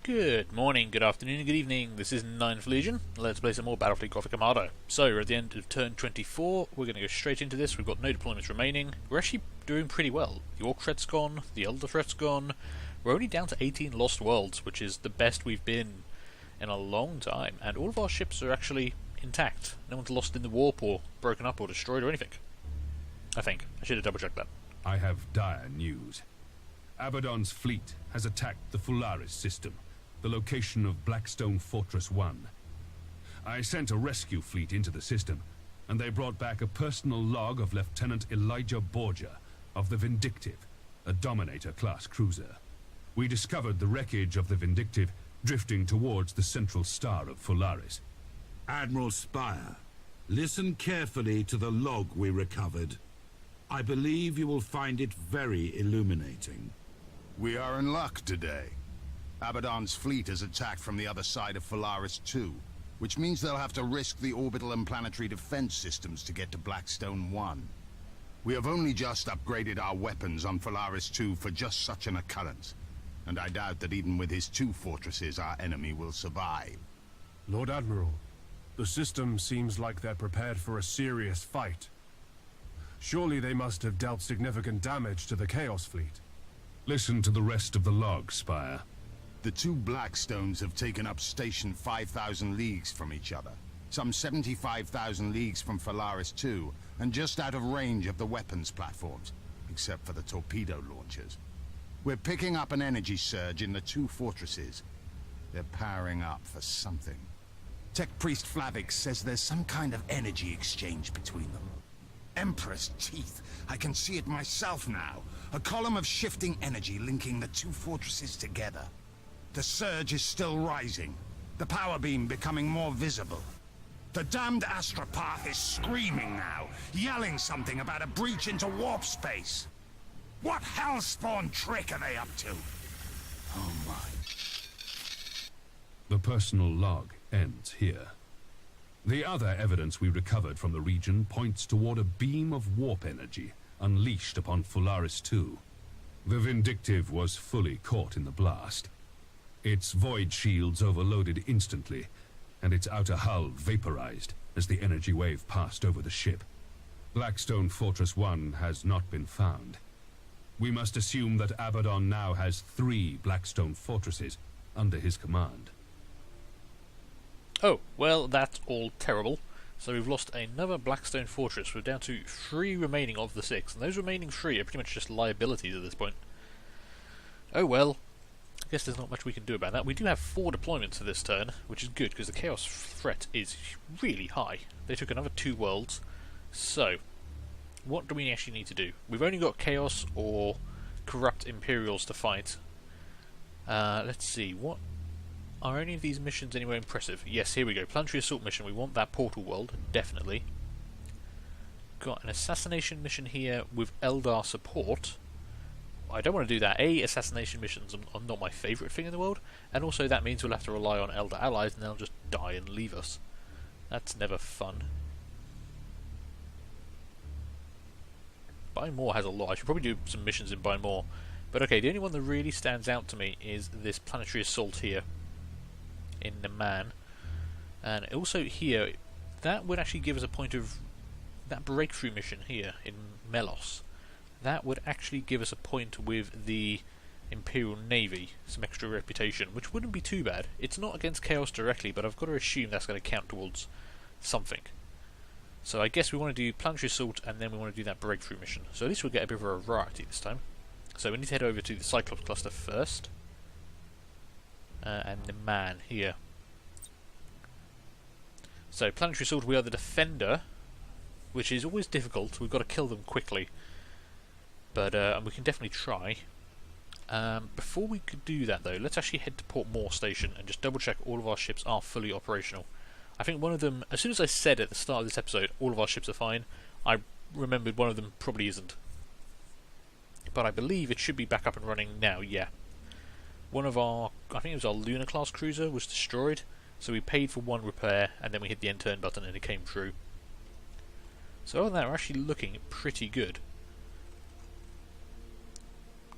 Good morning, good afternoon, good evening. This is Ninth Legion. Let's play some more Battlefleet Gothic Armada. So, we're at the end of turn 24. We're going to go straight into this. We've got no deployments remaining. We're actually doing pretty well. The Orc threat's gone, the Elder threat's gone. We're only down to 18 lost worlds, which is the best we've been in a long time. And all of our ships are actually intact. No one's lost in the warp or broken up or destroyed or anything. I think. I should have double-checked that. I have dire news. Abaddon's fleet has attacked the Fularis system, the location of Blackstone Fortress 1. I sent a rescue fleet into the system, and they brought back a personal log of Lieutenant Elijah Borgia of the Vindictive, a Dominator-class cruiser. We discovered the wreckage of the Vindictive drifting towards the central star of Fularis. Admiral Spire, listen carefully to the log we recovered. I believe you will find it very illuminating. We are in luck today. Abaddon's fleet is attacked from the other side of Fularis 2, which means they'll have to risk the orbital and planetary defense systems to get to Blackstone 1. We have only just upgraded our weapons on Fularis 2 for just such an occurrence, and I doubt that even with his 2 fortresses our enemy will survive. Lord Admiral, the system seems like they're prepared for a serious fight. Surely they must have dealt significant damage to the Chaos Fleet. Listen to the rest of the log, Spire. The 2 Blackstones have taken up station 5,000 leagues from each other, some 75,000 leagues from Fularis 2, and just out of range of the weapons platforms, except for the torpedo launchers. We're picking up an energy surge in the 2 fortresses. They're powering up for something. Tech Priest Flavix says there's some kind of energy exchange between them. Emperor's teeth. I can see it myself now. A column of shifting energy linking the 2 fortresses together. The surge is still rising, the power beam becoming more visible. The damned astropath is screaming now, yelling something about a breach into warp space. What hellspawn trick are they up to? Oh my. The personal log ends here. The other evidence we recovered from the region points toward a beam of warp energy unleashed upon Fularis 2. The Vindictive was fully caught in the blast. Its void shields overloaded instantly, and its outer hull vaporized as the energy wave passed over the ship. Blackstone Fortress 1 has not been found. We must assume that Abaddon now has 3 Blackstone fortresses under his command. Oh, well, that's all terrible. So we've lost another Blackstone fortress. We're down to 3 remaining of the 6, and those remaining 3 are pretty much just liabilities at this point. Oh well. I guess there's not much we can do about that. We do have 4 deployments for this turn, which is good, because the Chaos threat is really high. They took another 2 worlds. So, what do we actually need to do? We've only got Chaos or Corrupt Imperials to fight. Let's see, what... Are any of these missions anywhere impressive? Yes, here we go. Planetary Assault mission. We want that portal world, definitely. Got an assassination mission here with Eldar support. I don't want to do that. Assassination missions are not my favourite thing in the world, and also that means we'll have to rely on Eldar allies and they'll just die and leave us. That's never fun. Buy More has a lot. I should probably do some missions in Buy More. But okay, the only one that really stands out to me is this Planetary Assault here in the Man. And also here, that would actually give us a point of that breakthrough mission here in Melos. That would actually give us a point with the Imperial Navy, some extra reputation, which wouldn't be too bad. It's not against Chaos directly, but I've got to assume that's going to count towards something. So I guess we want to do Planetary Assault, and then we want to do that breakthrough mission. So at least we'll get a bit of a variety this time. So we need to head over to the Cyclops cluster first. And the Man here. So Planetary Assault, we are the Defender, which is always difficult. We've got to kill them quickly. But we can definitely try. Before we could do that though, let's actually head to Port Moore Station and just double check all of our ships are fully operational. I think one of them, as soon as I said at the start of this episode, all of our ships are fine, I remembered one of them probably isn't. But I believe it should be back up and running now, yeah. One of our, I think it was our Lunar class cruiser, was destroyed, so we paid for 1 repair and then we hit the end turn button and it came through. So other than that, we're actually looking pretty good.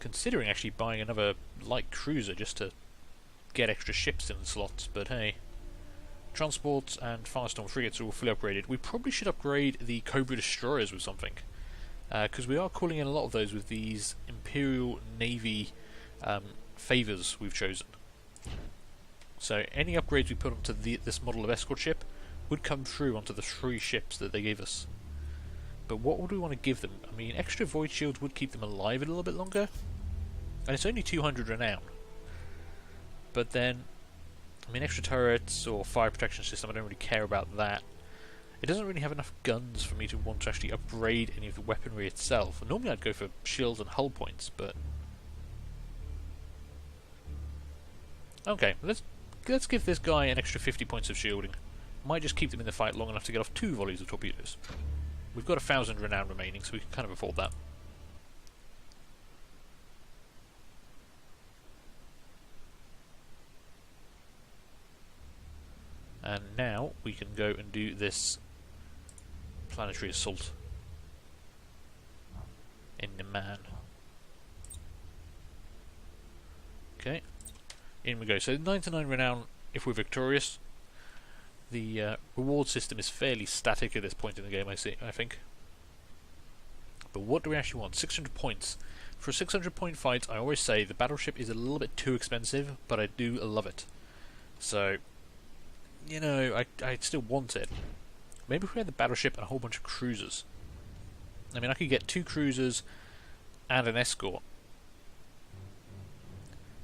Considering actually buying another light cruiser just to get extra ships in the slots, but hey. Transports and Firestorm frigates are all fully upgraded. We probably should upgrade the Cobra destroyers with something, because we are calling in a lot of those with these Imperial Navy favours we've chosen. So any upgrades we put onto this model of escort ship would come through onto the 3 ships that they gave us. But what would we want to give them? I mean, extra void shields would keep them alive a little bit longer, and it's only 200 renown. But then, I mean, extra turrets or fire protection system, I don't really care about that. It doesn't really have enough guns for me to want to actually upgrade any of the weaponry itself. Normally I'd go for shields and hull points, but... Okay, let's give this guy an extra 50 points of shielding. Might just keep them in the fight long enough to get off 2 volleys of torpedoes. We've got 1,000 renown remaining, so we can kind of afford that. And now we can go and do this planetary assault in the man. Okay, in we go. So 99 renown if we're victorious. The reward system is fairly static at this point in the game, I think. But what do we actually want? 600 points. For a 600 point fight, I always say the battleship is a little bit too expensive, but I do love it. So, you know, I still want it. Maybe if we had the battleship and a whole bunch of cruisers. I mean, I could get 2 cruisers and an escort.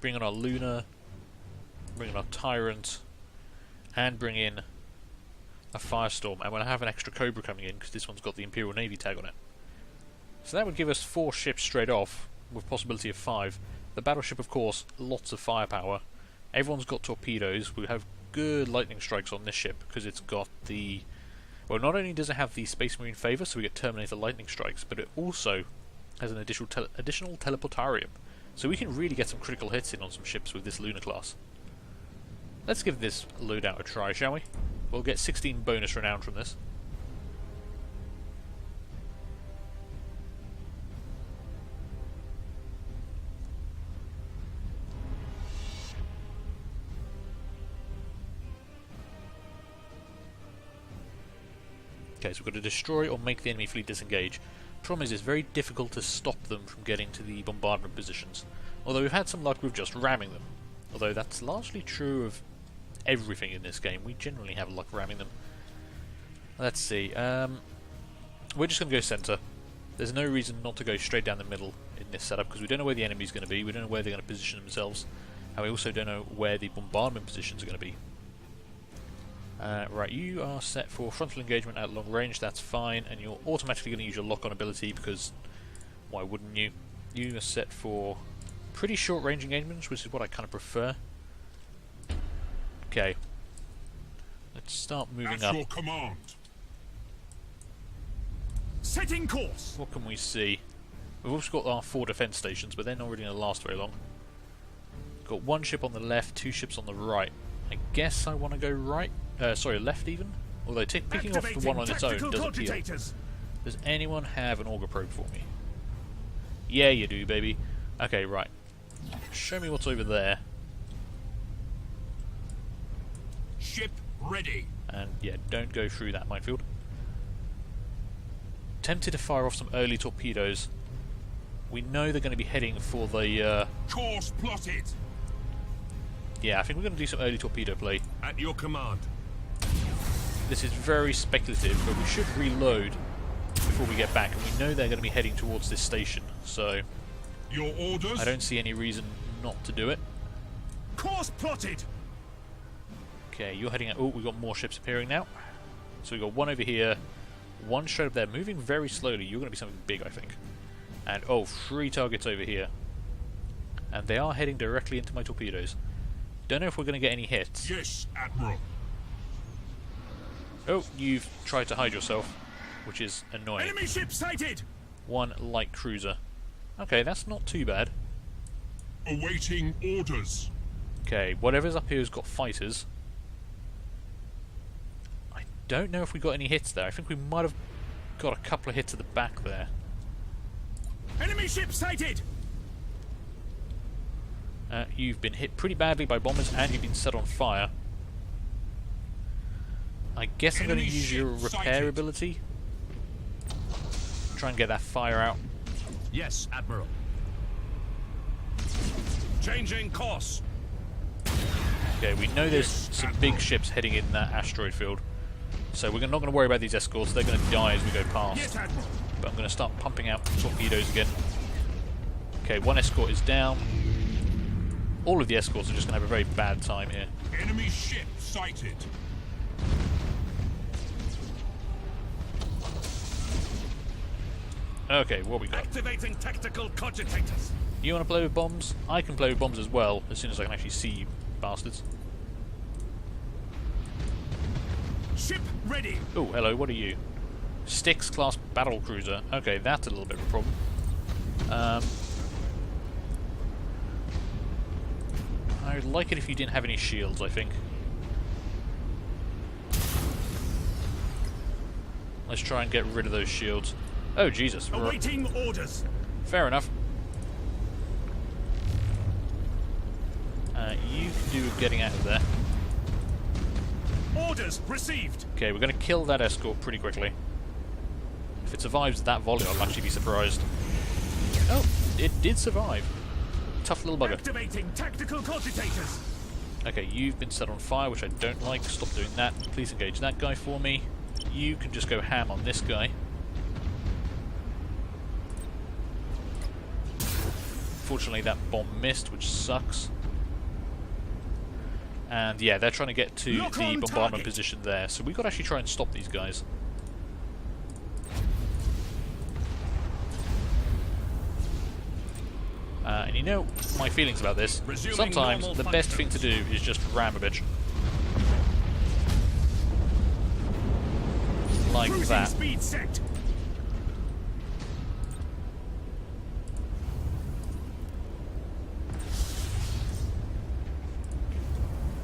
Bring in our Luna, bring in our Tyrant, and bring in a Firestorm, and we'll have an extra Cobra coming in because this one's got the Imperial Navy tag on it. So that would give us 4 ships straight off, with possibility of 5. The battleship, of course, lots of firepower. Everyone's got torpedoes. We have good lightning strikes on this ship because it's got the... Well, not only does it have the Space Marine favour, so we get Terminator lightning strikes, but it also has an additional teleportarium. So we can really get some critical hits in on some ships with this Lunar class. Let's give this loadout a try, shall we? We'll get 16 bonus renown from this. Okay, so we've got to destroy or make the enemy fleet disengage. Problem is, it's very difficult to stop them from getting to the bombardment positions. Although we've had some luck with just ramming them. Although that's largely true of everything in this game. We generally have luck ramming them. Let's see. We're just going to go centre. There's no reason not to go straight down the middle in this setup because we don't know where the enemy's going to be. We don't know where they're going to position themselves. And we also don't know where the bombardment positions are going to be. Right, you are set for frontal engagement at long range. That's fine. And you're automatically going to use your lock-on ability because why wouldn't you? You are set for pretty short range engagements, which is what I kind of prefer. Okay. Let's start moving up. Your command. Setting course. What can we see? We've also got our 4 defence stations, but they're not really going to last very long. Got 1 ship on the left, 2 ships on the right. I guess I want to go right. Sorry, left even. Although picking off the one on its own doesn't appeal. Does anyone have an auger probe for me? Yeah, you do, baby. Okay, right. Show me what's over there. Ship ready. And yeah, don't go through that minefield. Tempted to fire off some early torpedoes. We know they're going to be heading for the... Course plotted. Yeah, I think we're going to do some early torpedo play. At your command. This is very speculative, but we should reload before we get back, and we know they're going to be heading towards this station, so... Your orders? I don't see any reason not to do it. Course plotted. Okay, you're heading out... Oh, we've got more ships appearing now. So we've got 1 over here, 1 straight up there, moving very slowly. You're going to be something big, I think. And, oh, 3 targets over here. And they are heading directly into my torpedoes. Don't know if we're going to get any hits. Yes, Admiral. Oh, you've tried to hide yourself, which is annoying. Enemy ship sighted. 1 light cruiser. Okay, that's not too bad. Awaiting orders. Okay, whatever's up here has got fighters. I don't know if we got any hits there. I think we might have got a couple of hits at the back there. Enemy ship sighted. You've been hit pretty badly by bombers and you've been set on fire. I guess I'm going to use your repair ability. Try and get that fire out. Yes, Admiral. Changing course. Okay, we know there's some big ships heading in that asteroid field. So we're not going to worry about these escorts. They're going to die as we go past. But I'm going to start pumping out torpedoes again. Okay, one escort is down. All of the escorts are just going to have a very bad time here. Enemy ship sighted. Okay, what we got? Activating tactical cogitators. You want to play with bombs? I can play with bombs as well, as soon as I can actually see you bastards. Ship ready. Oh, hello, what are you? Styx class battle cruiser. Okay, that's a little bit of a problem. I would like it if you didn't have any shields, I think. Let's try and get rid of those shields. Oh, Jesus. Awaiting orders. Fair enough. You can do with getting out of there. Orders received. Okay, we're going to kill that escort pretty quickly. If it survives that volley, I'll actually be surprised. Oh, it did survive. Tough little bugger. Activating tactical cogitators. Okay, you've been set on fire, which I don't like. Stop doing that. Please engage that guy for me. You can just go ham on this guy. Fortunately, that bomb missed, which sucks. And yeah, they're trying to get to the bombardment position there, so we've got to actually try and stop these guys. And you know my feelings about this. Sometimes the best thing to do is just ram a bitch. Like that. Speed set.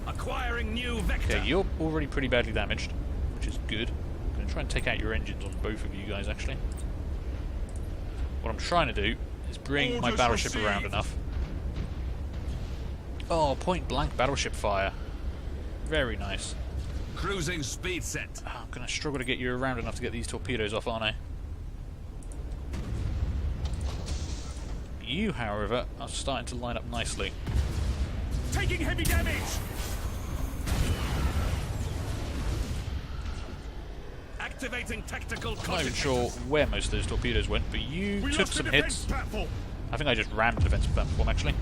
Acquiring new vector. Okay, you're already pretty badly damaged, which is good. I'm going to try and take out your engines on both of you guys, actually. What I'm trying to do is bring my battleship around enough. Oh, point blank battleship fire. Very nice. Cruising speed set. Oh, I'm going to struggle to get you around enough to get these torpedoes off, aren't I? You, however, are starting to line up nicely. Taking heavy damage. Activating tactical cogitators. I'm not even sure where most of those torpedoes went, but you took some hits. Platform. I think I just rammed the defensive platform, actually.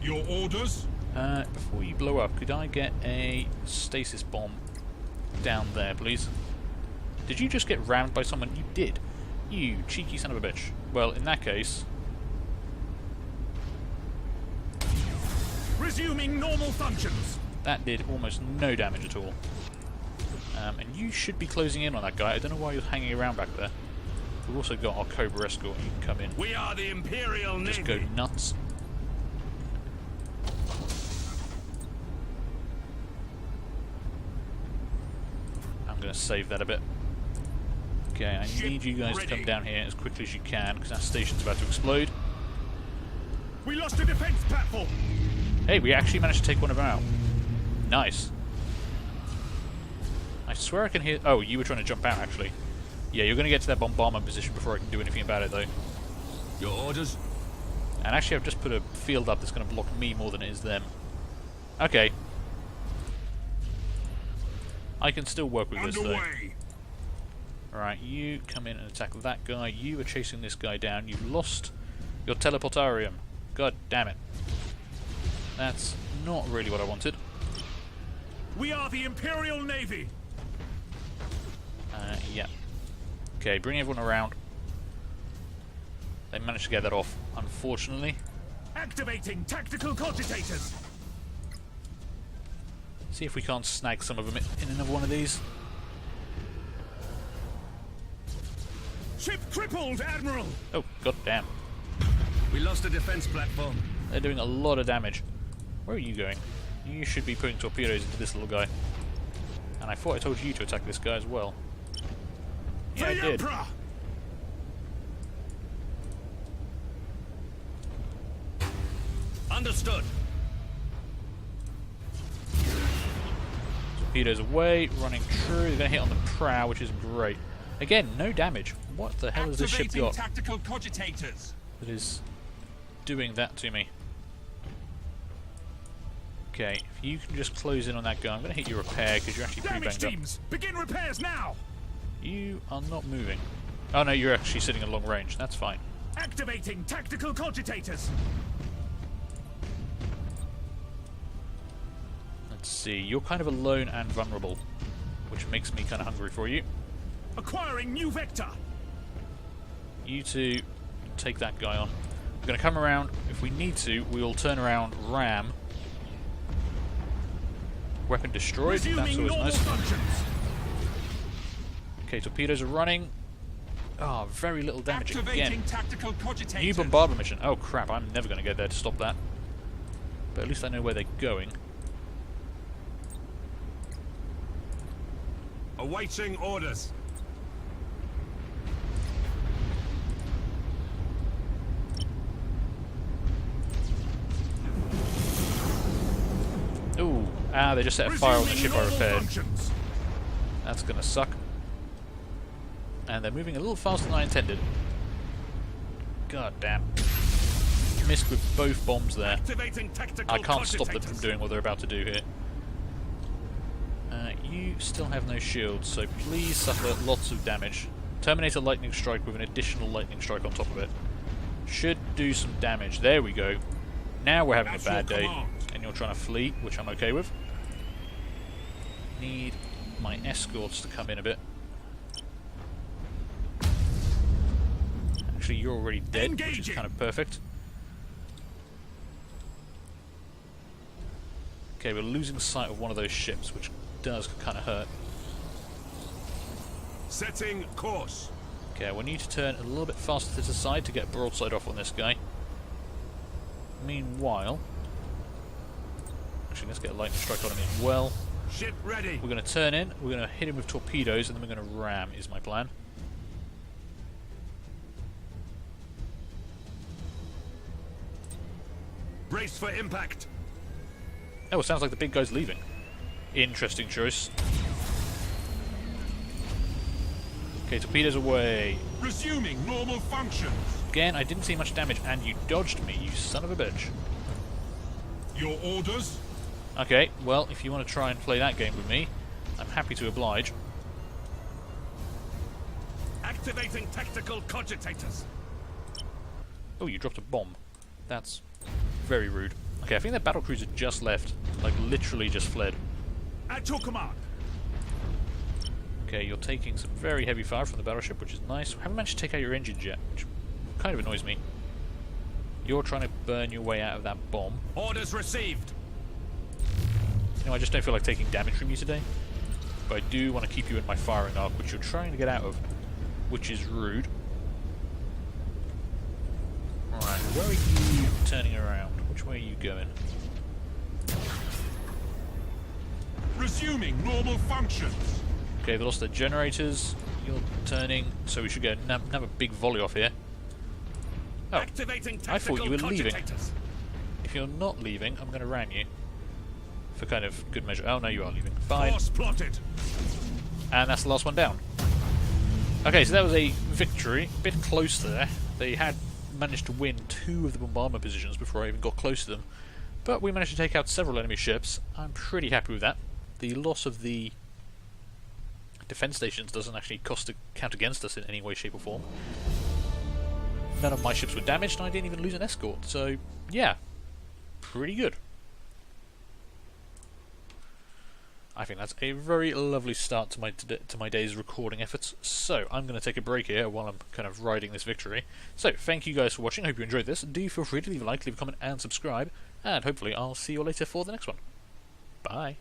Your orders? Before you blow up, could I get a stasis bomb down there, please? Did you just get rammed by someone? You did. You cheeky son of a bitch. Well, in that case... Resuming normal functions. That did almost no damage at all. And you should be closing in on that guy. I don't know why you're hanging around back there. We've also got our Cobra escort. You can come in. We are the Imperial Navy. Just go nuts. I'm going to save that a bit. Okay, I need you guys to come down here as quickly as you can, because that station's about to explode. We lost a defense platform. Hey, we actually managed to take one of them out. Nice. I swear I can hear... Oh, you were trying to jump out, actually. Yeah, you're going to get to that bombardment position before I can do anything about it, though. Your orders? And actually, I've just put a field up that's going to block me more than it is them. Okay. I can still work with this, though. Alright, you come in and attack that guy. You are chasing this guy down. You've lost your teleportarium. God damn it. That's not really what I wanted. We are the Imperial Navy. Yeah. Okay, bring everyone around. They managed to get that off, unfortunately. Activating tactical cogitators. See if we can't snag some of them in another one of these. Ship crippled, Admiral. Oh, god damn. We lost a defense platform. They're doing a lot of damage. Where are you going? You should be putting torpedoes into this little guy. And I thought I told you to attack this guy as well. Yeah, I did. Understood. Torpedoes away, running true. They're going to hit on the prow, which is great. Again, no damage. What the hell has this ship got Tactical cogitators. that is doing that to me? Okay, if you can just close in on that guy, I'm going to hit your repair because you're actually pretty Damage banged up. teams, begin repairs now. You are not moving. Oh no, you're actually sitting at long range. That's fine. Activating tactical cogitators. Let's see, you're kind of alone and vulnerable, which makes me kind of hungry for you. Acquiring new vector. You two take that guy on. We're going to come around. If we need to, we'll turn around, ram. Weapon destroyed. That's Resuming always normal nice. functions. Okay, torpedoes are running. Ah, very little damage Activating again. tactical cogitators. New bombardment mission. Oh crap, I'm never going to get there to stop that. But at least I know where they're going. Awaiting orders. Ooh, they just set a fire on the ship I Resuming normal repaired. functions. That's going to suck. And they're moving a little faster than I intended. God damn. Missed with both bombs there. Activating tactical I can't stop them cogitators. from doing what they're about to do here. You still have no shields, so please suffer lots of damage. Terminator lightning strike with an additional lightning strike on top of it. Should do some damage. There we go. Now we're having That's a bad your day. command. And you're trying to flee, which I'm okay with. Need my escorts to come in a bit. Actually, you're already dead, which is Engaging. kind of perfect. Okay, we're losing sight of one of those ships, which does kind of hurt. Setting course. Okay, we need to turn a little bit faster to the side to get broadside off on this guy. Meanwhile... Actually, let's get a lightning strike on him as well. Ship ready. We're going to turn in, we're going to hit him with torpedoes, and then we're going to ram, is my plan. Brace for impact. Oh, it sounds like the big guy's leaving. Interesting choice. Okay, torpedoes away. Resuming normal functions. Again, I didn't see much damage, and you dodged me, you son of a bitch. Your orders. Okay, well, if you want to try and play that game with me, I'm happy to oblige. Activating tactical cogitators. Oh, you dropped a bomb. That's very rude. Okay, I think that battlecruiser just left. Like, literally just fled. At your command. Okay, you're taking some very heavy fire from the battleship, which is nice. I haven't managed to take out your engines yet, which kind of annoys me. You're trying to burn your way out of that bomb. Orders received. You know, I just don't feel like taking damage from you today. But I do want to keep you in my firing arc, which you're trying to get out of, which is rude. Alright, where are you turning around? Which way are you going? Resuming normal functions. Okay, they lost their generators. You're turning, so we should get another big volley off here. Oh, Activating I thought tactical you were leaving. cogitators. If you're not leaving, I'm going to ram you. For kind of good measure. Oh, no, you are leaving. Fine. Force plotted. And that's the last one down. Okay, so that was a victory. A bit close there. They had managed to win 2 of the bombardment positions before I even got close to them. But we managed to take out several enemy ships. I'm pretty happy with that. The loss of the defense stations doesn't actually count against us in any way, shape or form. None of my ships were damaged and I didn't even lose an escort. So, yeah. Pretty good. I think that's a very lovely start to my day's recording efforts. So, I'm going to take a break here while I'm kind of riding this victory. So, thank you guys for watching. I hope you enjoyed this. Do feel free to leave a like, leave a comment, and subscribe. And hopefully I'll see you all later for the next one. Bye.